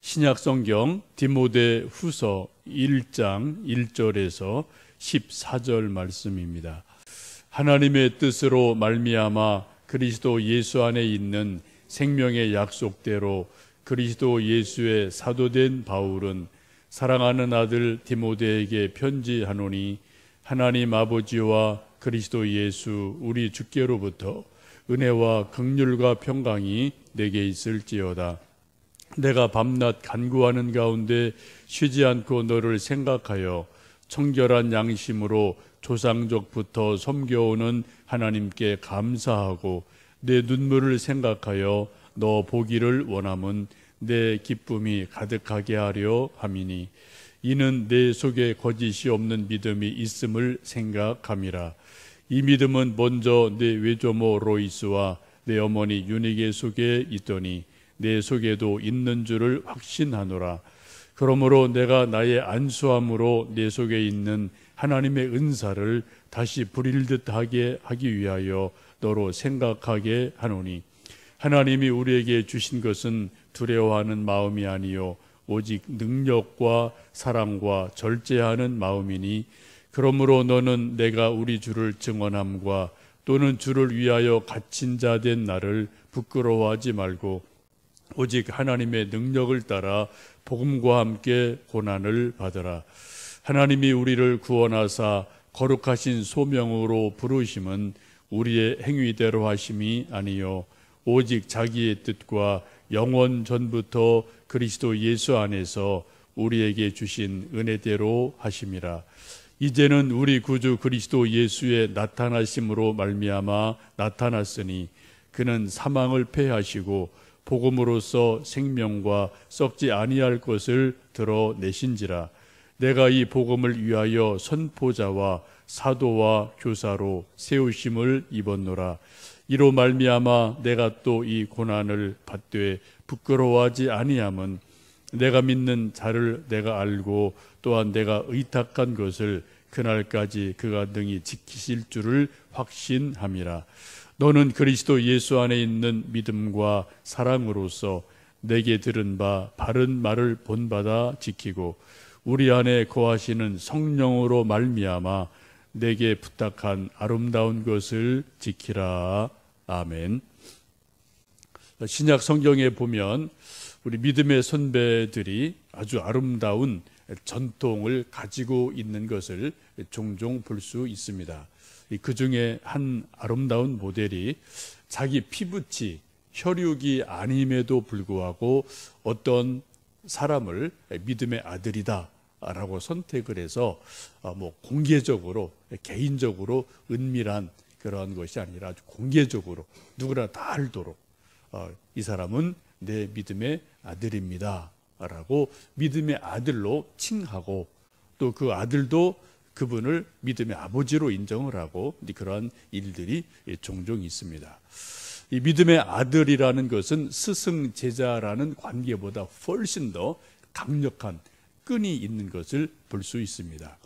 신약성경 디모데 후서 1장 1절에서 14절 말씀입니다. 하나님의 뜻으로 말미암아 그리스도 예수 안에 있는 생명의 약속대로 그리스도 예수의 사도된 바울은 사랑하는 아들 디모데에게 편지하노니, 하나님 아버지와 그리스도 예수 우리 주께로부터 은혜와 긍휼과 평강이 내게 있을지어다. 내가 밤낮 간구하는 가운데 쉬지 않고 너를 생각하여 청결한 양심으로 조상적부터 섬겨오는 하나님께 감사하고 내 눈물을 생각하여 너 보기를 원함은 내 기쁨이 가득하게 하려 함이니, 이는 내 속에 거짓이 없는 믿음이 있음을 생각함이라. 이 믿음은 먼저 내 외조모 로이스와 내 어머니 유니게 속에 있더니 내 속에도 있는 줄을 확신하노라. 그러므로 내가 나의 안수함으로 내 속에 있는 하나님의 은사를 다시 부릴 듯하게 하기 위하여 너로 생각하게 하노니, 하나님이 우리에게 주신 것은 두려워하는 마음이 아니요 오직 능력과 사랑과 절제하는 마음이니, 그러므로 너는 내가 우리 주를 증언함과 또는 주를 위하여 갇힌 자 된 나를 부끄러워하지 말고 오직 하나님의 능력을 따라 복음과 함께 고난을 받으라. 하나님이 우리를 구원하사 거룩하신 소명으로 부르심은 우리의 행위대로 하심이 아니요 오직 자기의 뜻과 영원 전부터 그리스도 예수 안에서 우리에게 주신 은혜대로 하심이라. 이제는 우리 구주 그리스도 예수의 나타나심으로 말미암아 나타났으니, 그는 사망을 패하시고 복음으로써 생명과 썩지 아니할 것을 드러내신지라. 내가 이 복음을 위하여 선포자와 사도와 교사로 세우심을 입었노라. 이로 말미암아 내가 또 이 고난을 받되 부끄러워하지 아니함은 내가 믿는 자를 내가 알고 또한 내가 의탁한 것을 그날까지 그가 능히 지키실 줄을 확신함이라. 너는 그리스도 예수 안에 있는 믿음과 사랑으로서 내게 들은 바 바른 말을 본받아 지키고 우리 안에 거하시는 성령으로 말미암아 내게 부탁한 아름다운 것을 지키라. 아멘. 신약 성경에 보면 우리 믿음의 선배들이 아주 아름다운 전통을 가지고 있는 것을 종종 볼 수 있습니다. 그 중에 한 아름다운 모델이 자기 피부치 혈육이 아님에도 불구하고 어떤 사람을 믿음의 아들이다 라고 선택을 해서 공개적으로 개인적으로 은밀한 그러한 것이 아니라 아주 공개적으로 누구나 다 알도록 이 사람은 내 믿음의 아들입니다 라고 믿음의 아들로 칭하고, 또 그 아들도 그분을 믿음의 아버지로 인정을 하고, 그러한 일들이 종종 있습니다. 이 믿음의 아들이라는 것은 스승 제자라는 관계보다 훨씬 더 강력한 끈이 있는 것을 볼 수 있습니다.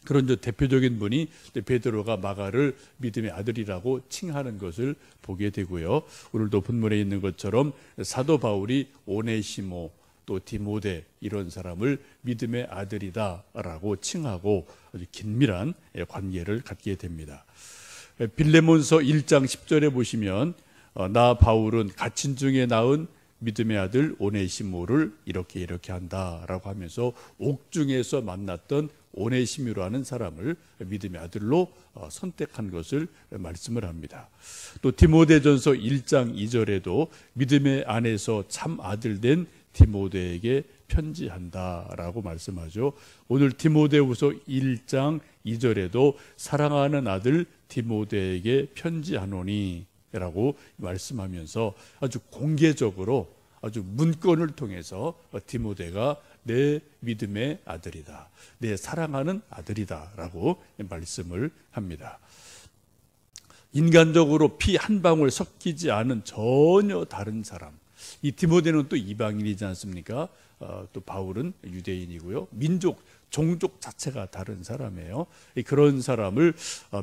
그런 대표적인 분이 베드로가 마가를 믿음의 아들이라고 칭하는 것을 보게 되고요. 오늘도 본문에 있는 것처럼 사도 바울이 오네시모 또 디모데 이런 사람을 믿음의 아들이다라고 칭하고 아주 긴밀한 관계를 갖게 됩니다. 빌레몬서 1장 10절에 보시면 나 바울은 갇힌 중에 낳은 믿음의 아들 오네시모를 이렇게 한다라고 하면서 옥중에서 만났던 오네시모라는 사람을 믿음의 아들로 선택한 것을 말씀을 합니다. 또 디모데전서 1장 2절에도 믿음의 안에서 참 아들 된 디모데에게 편지한다라고 말씀하죠. 오늘 디모데후서 1장 2절에도 사랑하는 아들 디모데에게 편지하노니 라고 말씀하면서 아주 공개적으로 아주 문건을 통해서 디모데가 내 믿음의 아들이다, 내 사랑하는 아들이다 라고 말씀을 합니다. 인간적으로 피 한 방울 섞이지 않은 전혀 다른 사람, 이 디모데는 또 이방인이지 않습니까? 또 바울은 유대인이고요. 민족, 종족 자체가 다른 사람이에요. 그런 사람을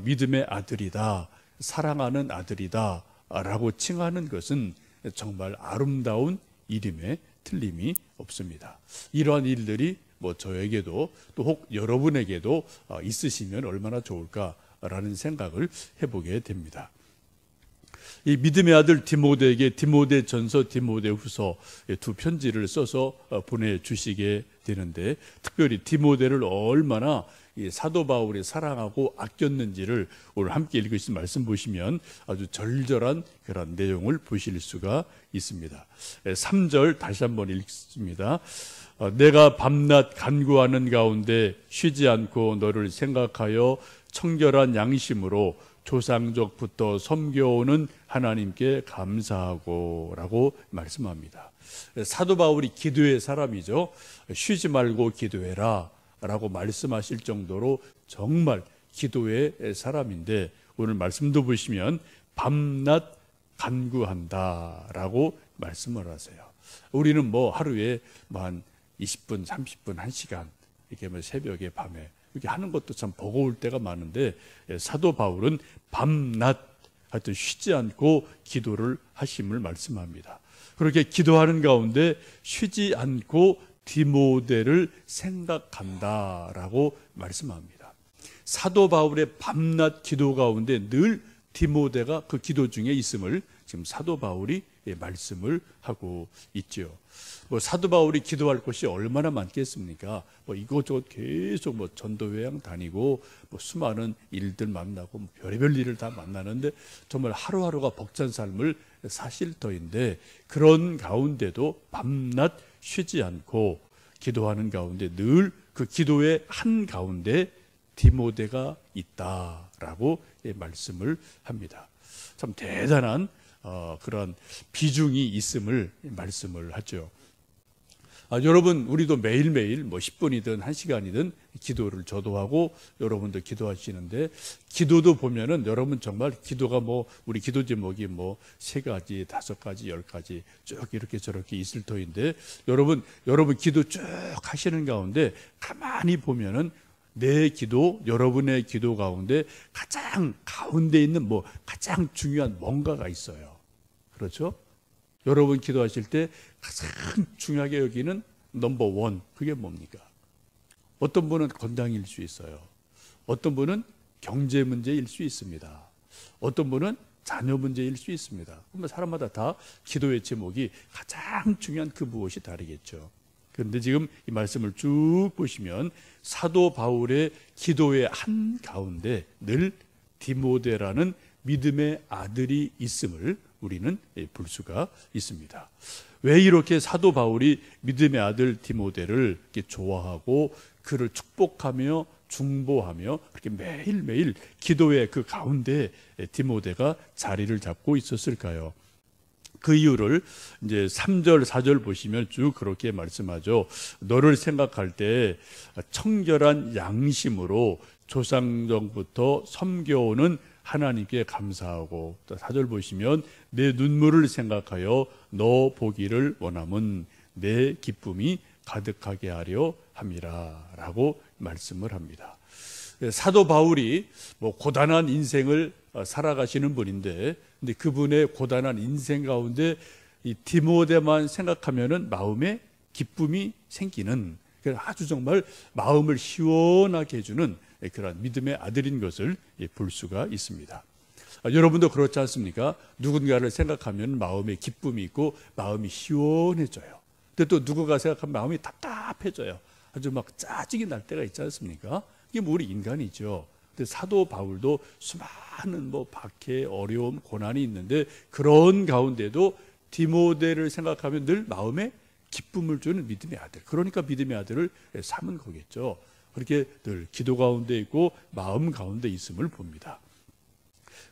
믿음의 아들이다, 사랑하는 아들이다 라고 칭하는 것은 정말 아름다운 이름의 틀림이 없습니다. 이러한 일들이 뭐 저에게도 또 혹 여러분에게도 있으시면 얼마나 좋을까라는 생각을 해보게 됩니다. 이 믿음의 아들 디모데에게 디모데전서, 디모데후서 두 편지를 써서 보내주시게 되는데, 특별히 디모데를 얼마나 이 사도 바울이 사랑하고 아꼈는지를 오늘 함께 읽으신 말씀 보시면 아주 절절한 그런 내용을 보실 수가 있습니다. 3절 다시 한번 읽습니다. 내가 밤낮 간구하는 가운데 쉬지 않고 너를 생각하여 청결한 양심으로 조상적부터 섬겨오는 하나님께 감사하고 라고 말씀합니다. 사도 바울이 기도의 사람이죠. 쉬지 말고 기도해라 라고 말씀하실 정도로 정말 기도의 사람인데, 오늘 말씀도 보시면 밤낮 간구한다 라고 말씀을 하세요. 우리는 뭐 하루에 한 20분, 30분, 1시간 이렇게 뭐 새벽에 밤에 이렇게 하는 것도 참 버거울 때가 많은데, 사도 바울은 밤낮 하여튼 쉬지 않고 기도를 하심을 말씀합니다. 그렇게 기도하는 가운데 쉬지 않고 디모데를 생각한다라고 말씀합니다. 사도 바울의 밤낮 기도 가운데 늘 디모데가 그 기도 중에 있음을 지금 사도 바울이 말씀을 하고 있죠. 뭐 사도 바울이 기도할 것이 얼마나 많겠습니까? 뭐 이것저것 계속 뭐 전도회양 다니고 뭐 수많은 일들 만나고 뭐 별의별 일을 다 만나는데 정말 하루하루가 벅찬 삶을 사실 터인데, 그런 가운데도 밤낮 쉬지 않고 기도하는 가운데 늘 그 기도의 한 가운데 디모데가 있다라고 말씀을 합니다. 참 대단한 그런 비중이 있음을 말씀을 하죠. 여러분, 우리도 매일매일 뭐 10분이든 1시간이든 기도를 저도 하고 여러분도 기도하시는데, 기도도 보면은 여러분 정말 기도가 뭐 우리 기도 제목이 뭐 3가지, 5가지, 10가지 쭉 이렇게 저렇게 있을 터인데, 여러분 기도 쭉 하시는 가운데 가만히 보면은 내 기도, 여러분의 기도 가운데 가장 가운데 있는 뭐 가장 중요한 뭔가가 있어요. 그렇죠? 여러분 기도하실 때 가장 중요하게 여기는 넘버 원, 그게 뭡니까? 어떤 분은 건강일 수 있어요. 어떤 분은 경제 문제일 수 있습니다. 어떤 분은 자녀 문제일 수 있습니다. 그러면 사람마다 다 기도의 제목이 가장 중요한 그 무엇이 다르겠죠. 그런데 지금 이 말씀을 쭉 보시면 사도 바울의 기도의 한 가운데 늘 디모데라는 믿음의 아들이 있음을 우리는 볼 수가 있습니다. 왜 이렇게 사도 바울이 믿음의 아들 디모데를 이렇게 좋아하고 그를 축복하며 중보하며 그렇게 매일매일 기도의 그 가운데 디모데가 자리를 잡고 있었을까요? 그 이유를 이제 3절, 4절 보시면 쭉 그렇게 말씀하죠. 너를 생각할 때 청결한 양심으로 조상전부터 섬겨오는 하나님께 감사하고, 또 4절 보시면 내 눈물을 생각하여 너 보기를 원함은 내 기쁨이 가득하게 하려 함이라 라고 말씀을 합니다. 사도 바울이 뭐 고단한 인생을 살아가시는 분인데, 근데 그분의 고단한 인생 가운데 이 디모데만 생각하면은 마음에 기쁨이 생기는, 아주 정말 마음을 시원하게 해주는 그런 믿음의 아들인 것을 볼 수가 있습니다. 여러분도 그렇지 않습니까? 누군가를 생각하면 마음에 기쁨이 있고 마음이 시원해져요. 근데 또 누군가 생각하면 마음이 답답해져요. 아주 막 짜증이 날 때가 있지 않습니까? 이게 뭐 우리 인간이죠. 근데 사도 바울도 수많은 뭐 박해, 어려움, 고난이 있는데 그런 가운데도 디모데를 생각하면 늘 마음에 기쁨을 주는 믿음의 아들. 그러니까 믿음의 아들을 삼은 거겠죠. 그렇게 늘 기도 가운데 있고 마음 가운데 있음을 봅니다.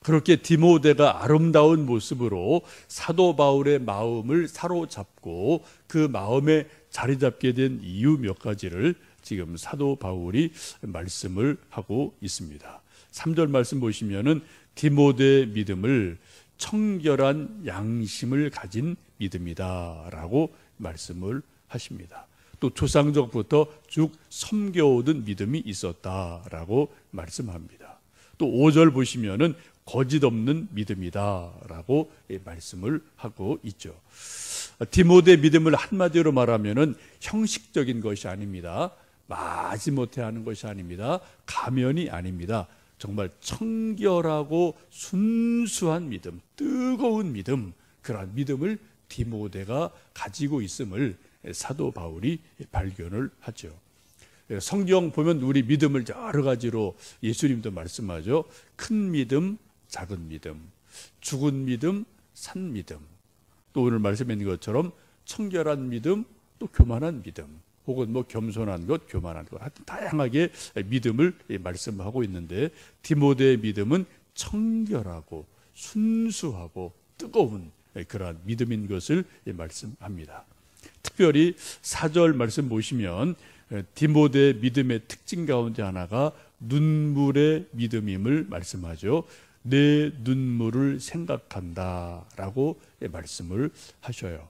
그렇게 디모데가 아름다운 모습으로 사도 바울의 마음을 사로잡고 그 마음에 자리 잡게 된 이유 몇 가지를 지금 사도 바울이 말씀을 하고 있습니다. 3절 말씀 보시면은 디모데의 믿음을 청결한 양심을 가진 믿음이다 라고 말씀을 하십니다. 또 조상적부터 쭉 섬겨오던 믿음이 있었다라고 말씀합니다. 또 5절 보시면은 거짓 없는 믿음이다라고 말씀을 하고 있죠. 디모데 믿음을 한마디로 말하면은 형식적인 것이 아닙니다. 마지못해 하는 것이 아닙니다. 가면이 아닙니다. 정말 청결하고 순수한 믿음, 뜨거운 믿음, 그러한 믿음을 디모데가 가지고 있음을 사도 바울이 발견을 하죠. 성경 보면 우리 믿음을 여러 가지로 예수님도 말씀하죠. 큰 믿음, 작은 믿음, 죽은 믿음, 산 믿음, 또 오늘 말씀해 있는 것처럼 청결한 믿음, 또 교만한 믿음, 혹은 뭐 겸손한 것, 교만한 것, 하여튼 다양하게 믿음을 말씀하고 있는데, 디모데의 믿음은 청결하고 순수하고 뜨거운 그러한 믿음인 것을 말씀합니다. 특별히 4절 말씀 보시면 디모데의 믿음의 특징 가운데 하나가 눈물의 믿음임을 말씀하죠. 내 눈물을 생각한다라고 말씀을 하셔요.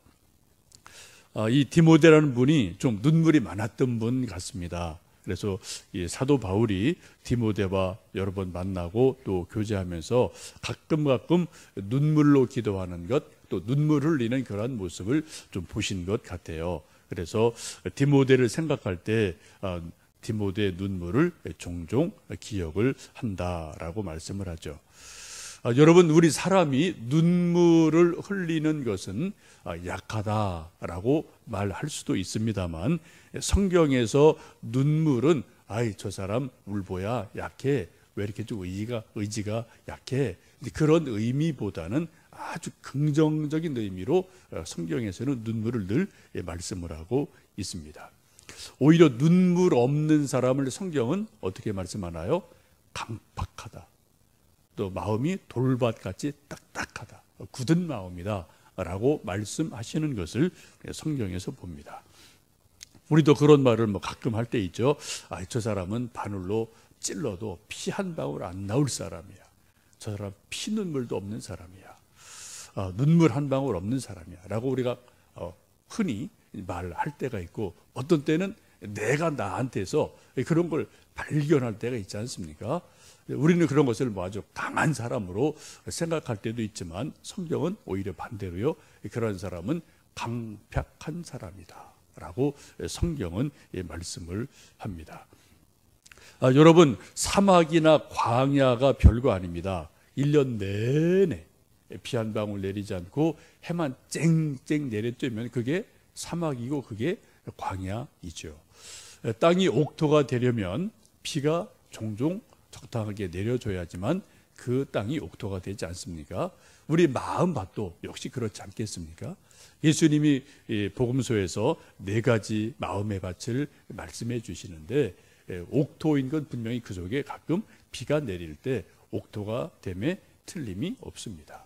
이 디모데라는 분이 좀 눈물이 많았던 분 같습니다. 그래서 이 사도 바울이 디모데와 여러 번 만나고 또 교제하면서 가끔 눈물로 기도하는 것, 또 눈물 흘리는 그러한 모습을 좀 보신 것 같아요. 그래서 디모데를 생각할 때 디모데의 눈물을 종종 기억을 한다라고 말씀을 하죠. 여러분, 우리 사람이 눈물을 흘리는 것은 약하다라고 말할 수도 있습니다만, 성경에서 눈물은 저 사람 울보야 약해, 왜 이렇게 좀 의지가 약해, 그런 의미보다는 아주 긍정적인 의미로 성경에서는 눈물을 늘 말씀을 하고 있습니다. 오히려 눈물 없는 사람을 성경은 어떻게 말씀하나요? 강팍하다, 또 마음이 돌밭같이 딱딱하다, 굳은 마음이다 라고 말씀하시는 것을 성경에서 봅니다. 우리도 그런 말을 가끔 할 때 있죠. 저 사람은 바늘로 찔러도 피 한 방울 안 나올 사람이야, 저 사람 피눈물도 없는 사람이야, 눈물 한 방울 없는 사람이야 라고 우리가 흔히 말할 때가 있고, 어떤 때는 내가 나한테서 그런 걸 발견할 때가 있지 않습니까? 우리는 그런 것을 아주 강한 사람으로 생각할 때도 있지만, 성경은 오히려 반대로요, 그런 사람은 강팍한 사람이다 라고 성경은 말씀을 합니다. 여러분, 사막이나 광야가 별거 아닙니다. 1년 내내 비 한 방울 내리지 않고 해만 쨍쨍 내려쬐면 그게 사막이고 그게 광야이죠. 땅이 옥토가 되려면 비가 종종 적당하게 내려줘야지만 그 땅이 옥토가 되지 않습니까? 우리 마음밭도 역시 그렇지 않겠습니까? 예수님이 복음서에서 4가지 마음의 밭을 말씀해 주시는데, 옥토인 건 분명히 그 속에 가끔 비가 내릴 때 옥토가 됨에 틀림이 없습니다.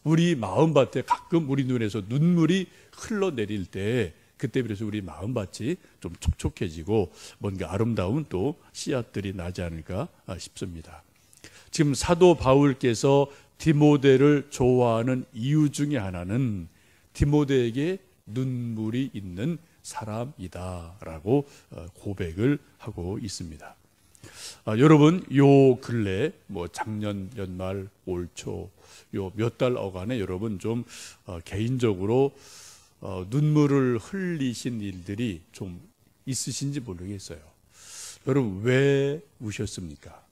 우리 마음밭에 가끔 우리 눈에서 눈물이 흘러내릴 때, 그때 비로소 우리 마음밭이 좀 촉촉해지고 뭔가 아름다운 또 씨앗들이 나지 않을까 싶습니다. 지금 사도 바울께서 디모데를 좋아하는 이유 중에 하나는 디모데에게 눈물이 있는 사람이다라고 고백을 하고 있습니다. 여러분, 요 근래 작년 연말 올 초 요 몇 달 어간에 여러분 좀 개인적으로 눈물을 흘리신 일들이 좀 있으신지 모르겠어요. 여러분, 왜 우셨습니까?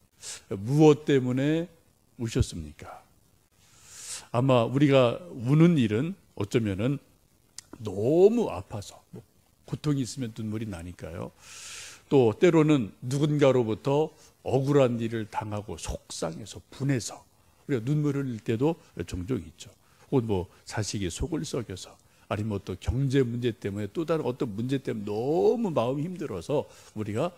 무엇 때문에 우셨습니까? 아마 우리가 우는 일은 어쩌면은 너무 아파서, 고통이 있으면 눈물이 나니까요. 또 때로는 누군가로부터 억울한 일을 당하고 속상해서 분해서 우리가 눈물을 흘릴 때도 종종 있죠. 혹은 자식이 속을 썩여서, 아니면 또 경제 문제 때문에, 또 다른 어떤 문제 때문에 너무 마음이 힘들어서 우리가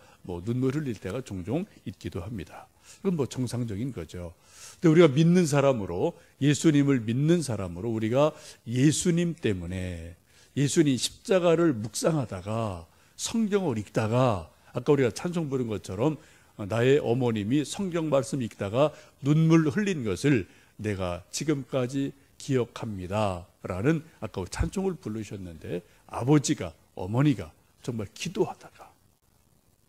눈물 흘릴 때가 종종 있기도 합니다. 그건 정상적인 거죠. 근데 우리가 믿는 사람으로, 예수님을 믿는 사람으로, 우리가 예수님 때문에, 예수님 십자가를 묵상하다가 성경을 읽다가, 아까 우리가 찬송 부른 것처럼 나의 어머님이 성경 말씀 읽다가 눈물 흘린 것을 내가 지금까지 기억합니다 라는 아까 찬송을 부르셨는데, 아버지가, 어머니가 정말 기도하다가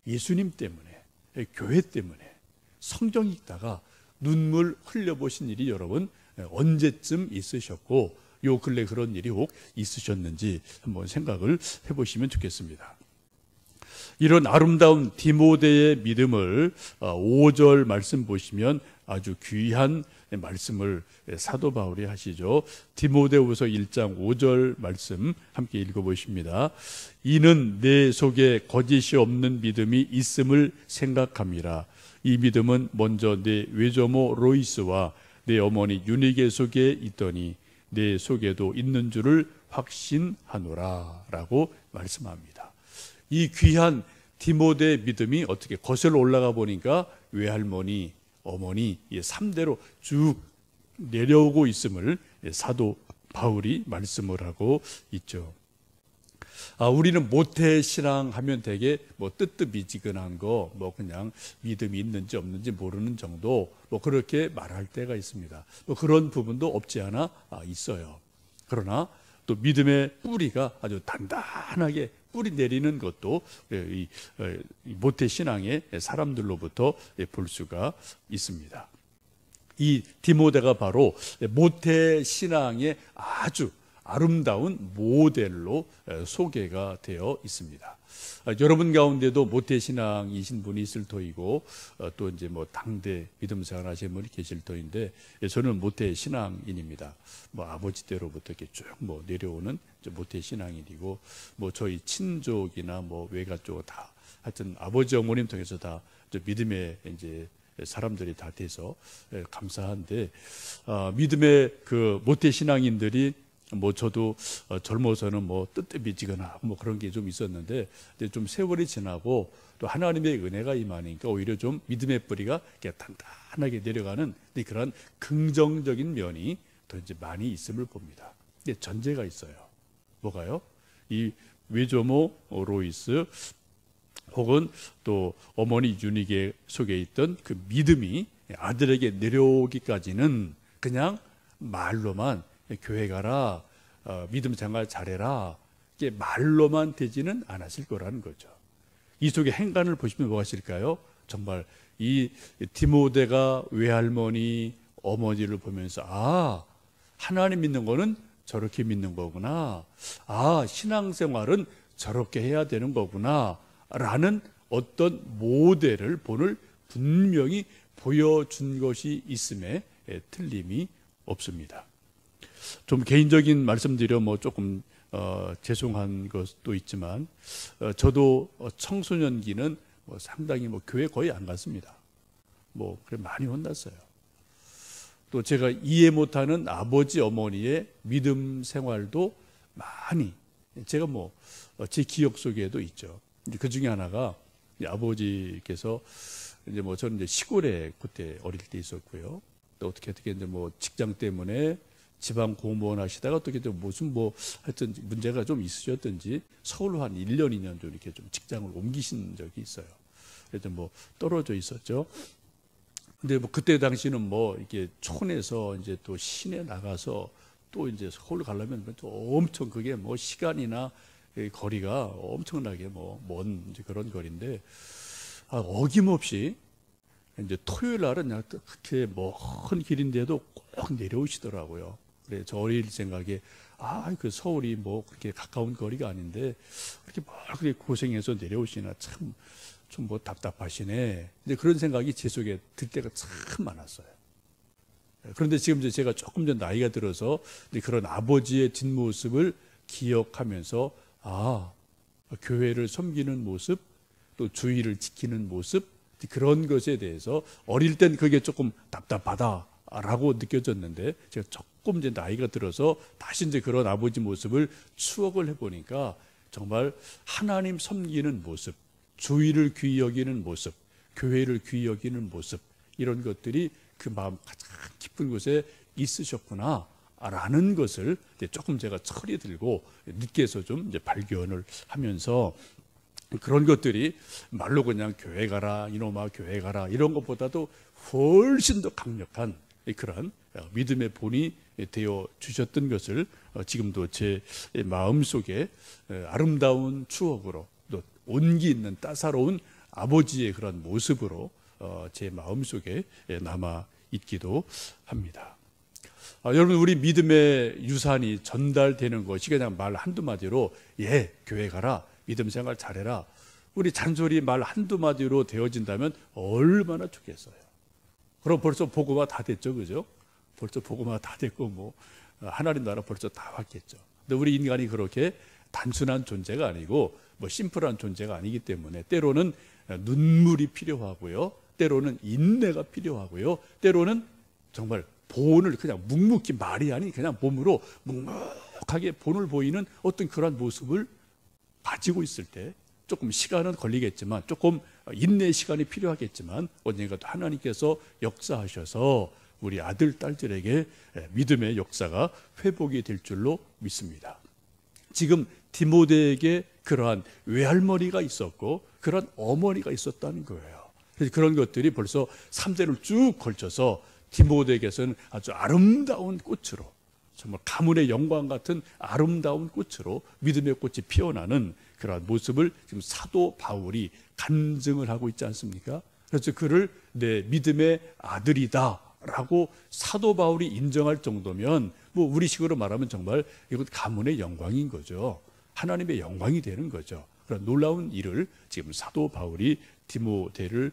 예수님 때문에, 교회 때문에 성경 읽다가 눈물 흘려보신 일이 여러분 언제쯤 있으셨고, 요 근래 그런 일이 혹 있으셨는지 한번 생각을 해보시면 좋겠습니다. 이런 아름다운 디모데의 믿음을 5절 말씀 보시면 아주 귀한 말씀을 사도 바울이 하시죠. 디모데후서 1장 5절 말씀 함께 읽어보십니다. 이는 내 속에 거짓이 없는 믿음이 있음을 생각함이라. 이 믿음은 먼저 내 외조모 로이스와 내 어머니 유니게 속에 있더니 내 속에도 있는 줄을 확신하노라 라고 말씀합니다. 이 귀한 디모데의 믿음이 어떻게 거슬러 올라가 보니까 외할머니, 어머니 3대로 쭉 내려오고 있음을 사도 바울이 말씀을 하고 있죠. 우리는 모태신앙 하면 되게 뜨뜻미지근한 거, 그냥 믿음이 있는지 없는지 모르는 정도, 그렇게 말할 때가 있습니다. 그런 부분도 없지 않아 있어요. 그러나 또 믿음의 뿌리가 아주 단단하게 뿌리 내리는 것도 이 모태신앙의 사람들로부터 볼 수가 있습니다. 이 디모데가 바로 모태신앙의 아주 아름다운 모델로 소개가 되어 있습니다. 여러분 가운데도 모태신앙이신 분이 있을 터이고 또 이제 당대 믿음 생활하시는 분이 계실 터인데 저는 모태신앙인입니다. 아버지 때로부터 이렇게 쭉 내려오는 모태신앙인이고 저희 친족이나 외가 쪽 다 하여튼 아버지 어머님 통해서 다 믿음의 이제 사람들이 다 돼서 감사한데 믿음의 그 모태신앙인들이 저도 젊어서는 뜨뜻미지거나 그런 게 좀 있었는데 이제 좀 세월이 지나고 또 하나님의 은혜가 임하니까 오히려 좀 믿음의 뿌리가 단단하게 내려가는 그런 긍정적인 면이 더 이제 많이 있음을 봅니다. 근데 전제가 있어요. 뭐가요? 이 외조모 로이스 혹은 또 어머니 유니게 속에 있던 그 믿음이 아들에게 내려오기까지는 그냥 말로만 교회 가라, 믿음 생활 잘해라, 이게 말로만 되지는 않았을 거라는 거죠. 이 속에 행간을 보시면 뭐가 있을까요? 정말 이 디모데가 외할머니, 어머니를 보면서 하나님 믿는 거는 저렇게 믿는 거구나, 신앙생활은 저렇게 해야 되는 거구나 라는 어떤 모델을 본을 분명히 보여준 것이 있음에 틀림이 없습니다. 좀 개인적인 말씀드려 조금 죄송한 것도 있지만 저도 청소년기는 상당히 교회 거의 안 갔습니다. 그래 많이 혼났어요. 또 제가 이해 못하는 아버지 어머니의 믿음 생활도 많이 제가 제 기억 속에도 있죠. 그 중에 하나가 아버지께서 이제 저는 이제 시골에 그때 어릴 때 있었고요. 또 어떻게 이제 직장 때문에 지방 공무원 하시다가 어떻게 무슨 하여튼 문제가 좀 있으셨든지 서울로 한 1년, 2년 좀 이렇게 좀 직장을 옮기신 적이 있어요. 그래서 떨어져 있었죠. 근데 그때 당시는 이렇게 촌에서 이제 또 시내 나가서 또 이제 서울 가려면 또 엄청 그게 시간이나 거리가 엄청나게 먼 이제 그런 거리인데 어김없이 이제 토요일 날은 그렇게 먼 길인데도 꼭 내려오시더라고요. 그래 저 어릴 생각에 그 서울이 그렇게 가까운 거리가 아닌데 그렇게 그렇게 고생해서 내려오시나 참 좀 답답하시네. 이제 그런 생각이 제 속에 들 때가 참 많았어요. 그런데 지금 이제 제가 조금 전 나이가 들어서 그런 아버지의 뒷모습을 기억하면서 교회를 섬기는 모습, 또 주의를 지키는 모습, 그런 것에 대해서 어릴 땐 그게 조금 답답하다라고 느껴졌는데 제가 조금 이제 나이가 들어서 다시 이제 그런 아버지 모습을 추억을 해보니까 정말 하나님 섬기는 모습, 주의를 귀히 여기는 모습, 교회를 귀히 여기는 모습, 이런 것들이 그 마음 가장 깊은 곳에 있으셨구나 라는 것을 조금 제가 철이 들고 늦게서 좀 이제 발견을 하면서 그런 것들이 말로 그냥 교회 가라, 이놈아 교회 가라 이런 것보다도 훨씬 더 강력한 그런 믿음의 본이 되어 주셨던 것을 지금도 제 마음속에 아름다운 추억으로 또 온기 있는 따사로운 아버지의 그런 모습으로 제 마음속에 남아 있기도 합니다. 여러분, 우리 믿음의 유산이 전달되는 것이 그냥 말 한두 마디로 교회 가라, 믿음 생활 잘해라, 우리 잔소리 말 한두 마디로 되어진다면 얼마나 좋겠어요. 그럼 벌써 복음화 다 됐죠, 그죠? 벌써 복음화 다 됐고 하나님 나라 벌써 다 왔겠죠. 근데 우리 인간이 그렇게 단순한 존재가 아니고 심플한 존재가 아니기 때문에 때로는 눈물이 필요하고요, 때로는 인내가 필요하고요, 때로는 정말 본을 그냥 묵묵히, 말이 아닌 그냥 몸으로 묵묵하게 본을 보이는 어떤 그런 모습을 가지고 있을 때 조금 시간은 걸리겠지만, 조금 인내의 시간이 필요하겠지만 언젠가 또 하나님께서 역사하셔서 우리 아들, 딸들에게 믿음의 역사가 회복이 될 줄로 믿습니다. 지금 디모데에게 그러한 외할머니가 있었고 그러한 어머니가 있었다는 거예요. 그래서 그런 것들이 벌써 3대를 쭉 걸쳐서 디모데에게서는 아주 아름다운 꽃으로, 정말 가문의 영광 같은 아름다운 꽃으로 믿음의 꽃이 피어나는 그러한 모습을 지금 사도 바울이 간증을 하고 있지 않습니까? 그래서 그를 내 믿음의 아들이다 라고 사도 바울이 인정할 정도면 우리식으로 말하면 정말 이건 가문의 영광인 거죠. 하나님의 영광이 되는 거죠. 그런 놀라운 일을 지금 사도 바울이 디모데를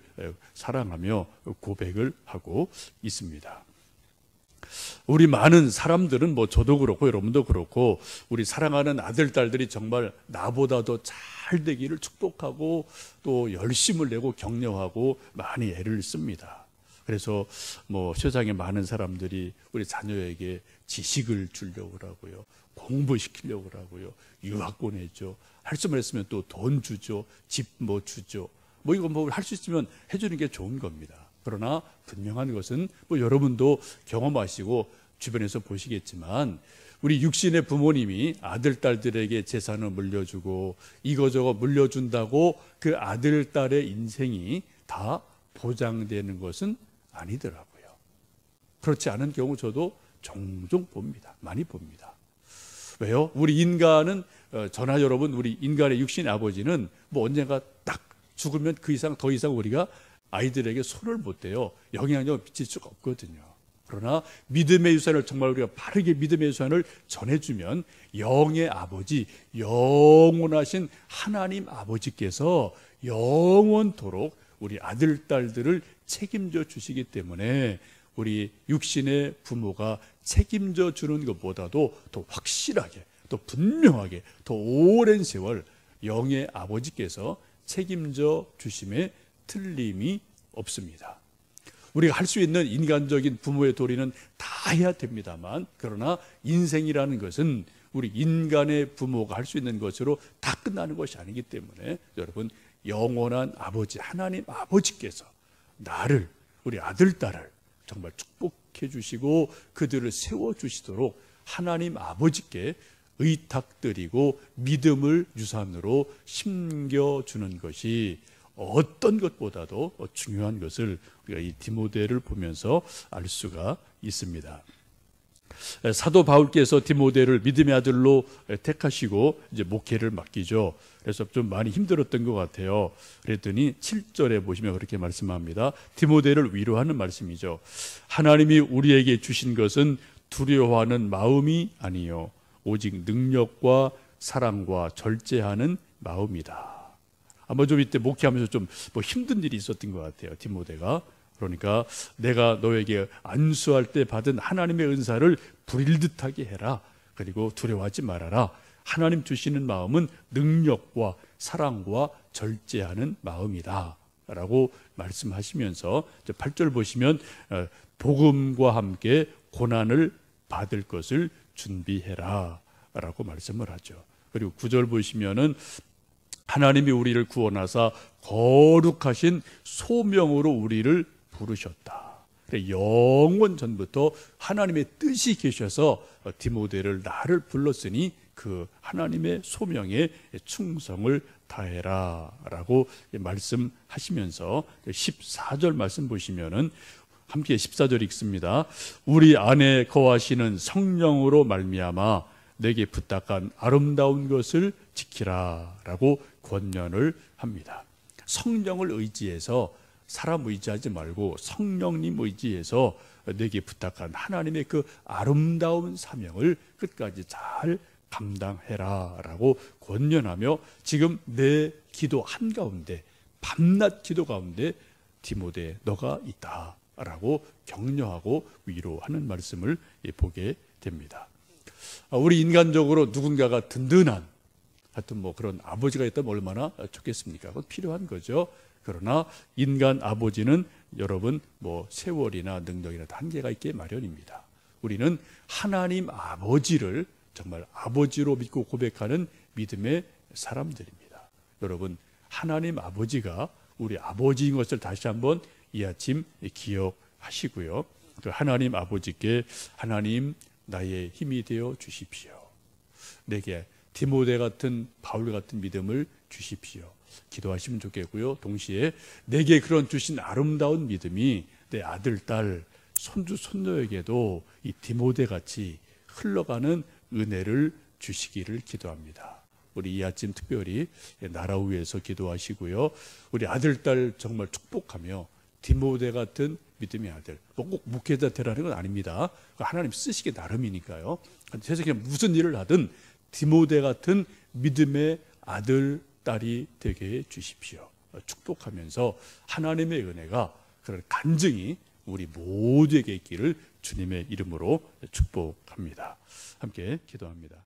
사랑하며 고백을 하고 있습니다. 우리 많은 사람들은 저도 그렇고 여러분도 그렇고 우리 사랑하는 아들, 딸들이 정말 나보다 더 잘 되기를 축복하고 또 열심을 내고 격려하고 많이 애를 씁니다. 그래서 세상에 많은 사람들이 우리 자녀에게 지식을 주려고 하고요, 공부시키려고 하고요, 유학 보내죠, 할 수만 했으면 또 돈 주죠, 집 주죠, 이거 할 수 있으면 해주는 게 좋은 겁니다. 그러나 분명한 것은 여러분도 경험하시고 주변에서 보시겠지만 우리 육신의 부모님이 아들, 딸들에게 재산을 물려주고 이거저거 물려준다고 그 아들, 딸의 인생이 다 보장되는 것은 아니더라고요. 그렇지 않은 경우 저도 종종 봅니다. 많이 봅니다. 왜요? 우리 인간은 저나 여러분, 우리 인간의 육신의 아버지는 언젠가 딱 죽으면 그 이상 더 이상 우리가 아이들에게 손을 못 대요. 영향력을 미칠 수가 없거든요. 그러나 믿음의 유산을 정말 우리가 바르게 믿음의 유산을 전해주면 영의 아버지, 영원하신 하나님 아버지께서 영원토록 우리 아들, 딸들을 책임져 주시기 때문에 우리 육신의 부모가 책임져 주는 것보다도 더 확실하게, 더 분명하게, 더 오랜 세월 영의 아버지께서 책임져 주심에 틀림이 없습니다. 우리가 할 수 있는 인간적인 부모의 도리는 다 해야 됩니다만, 그러나 인생이라는 것은 우리 인간의 부모가 할 수 있는 것으로 다 끝나는 것이 아니기 때문에 여러분, 영원한 아버지, 하나님 아버지께서 나를, 우리 아들, 딸을 정말 축복해 주시고 그들을 세워주시도록 하나님 아버지께 의탁드리고 믿음을 유산으로 심겨주는 것이 어떤 것보다도 중요한 것을 우리가 이 디모데를 보면서 알 수가 있습니다. 사도 바울께서 디모데를 믿음의 아들로 택하시고 이제 목회를 맡기죠. 그래서 좀 많이 힘들었던 것 같아요. 그랬더니 7절에 보시면 그렇게 말씀합니다. 디모데를 위로하는 말씀이죠. 하나님이 우리에게 주신 것은 두려워하는 마음이 아니요 오직 능력과 사랑과 절제하는 마음이다. 아마 좀 이때 목회하면서 좀 힘든 일이 있었던 것 같아요, 디모데가. 그러니까 내가 너에게 안수할 때 받은 하나님의 은사를 부릴 듯하게 해라. 그리고 두려워하지 말아라. 하나님 주시는 마음은 능력과 사랑과 절제하는 마음이다 라고 말씀하시면서 8절 보시면 복음과 함께 고난을 받을 것을 준비해라 라고 말씀을 하죠. 그리고 9절 보시면은 하나님이 우리를 구원하사 거룩하신 소명으로 우리를 부르셨다. 영원 전부터 하나님의 뜻이 계셔서 디모데를 나를 불렀으니 그 하나님의 소명에 충성을 다해라 라고 말씀하시면서 14절 말씀 보시면은 함께 14절 읽습니다. 우리 안에 거하시는 성령으로 말미암아 내게 부탁한 아름다운 것을 지키라 라고 권면을 합니다. 성령을 의지해서 사람 의지하지 말고 성령님 의지해서 내게 부탁한 하나님의 그 아름다운 사명을 끝까지 잘 감당해라라고 권면하며 지금 내 기도 한가운데 밤낮 기도 가운데 디모데 너가 있다라고 격려하고 위로하는 말씀을 보게 됩니다. 우리 인간적으로 누군가가 든든한 하여튼 뭐 그런 아버지가 있다면 얼마나 좋겠습니까? 그건 필요한 거죠. 그러나 인간 아버지는 여러분 뭐 세월이나 능력이나 한계가 있게 마련입니다. 우리는 하나님 아버지를 정말 아버지로 믿고 고백하는 믿음의 사람들입니다. 여러분 하나님 아버지가 우리 아버지인 것을 다시 한번 이 아침 기억하시고요. 그 하나님 아버지께 하나님 나의 힘이 되어 주십시오. 내게 디모데 같은 바울 같은 믿음을 주십시오. 기도하시면 좋겠고요. 동시에 내게 그런 주신 아름다운 믿음이 내 아들, 딸, 손주, 손녀에게도 이 디모데 같이 흘러가는 은혜를 주시기를 기도합니다. 우리 이 아침 특별히 나라 위해서 기도하시고요. 우리 아들, 딸 정말 축복하며 디모데 같은 믿음의 아들, 꼭 목회자 되라는 건 아닙니다. 하나님 쓰시기 나름이니까요. 세상에 무슨 일을 하든 디모데 같은 믿음의 아들, 딸이 되게 해 주십시오. 축복하면서 하나님의 은혜가 그런 간증이 우리 모두에게 있기를 주님의 이름으로 축복합니다. 함께 기도합니다.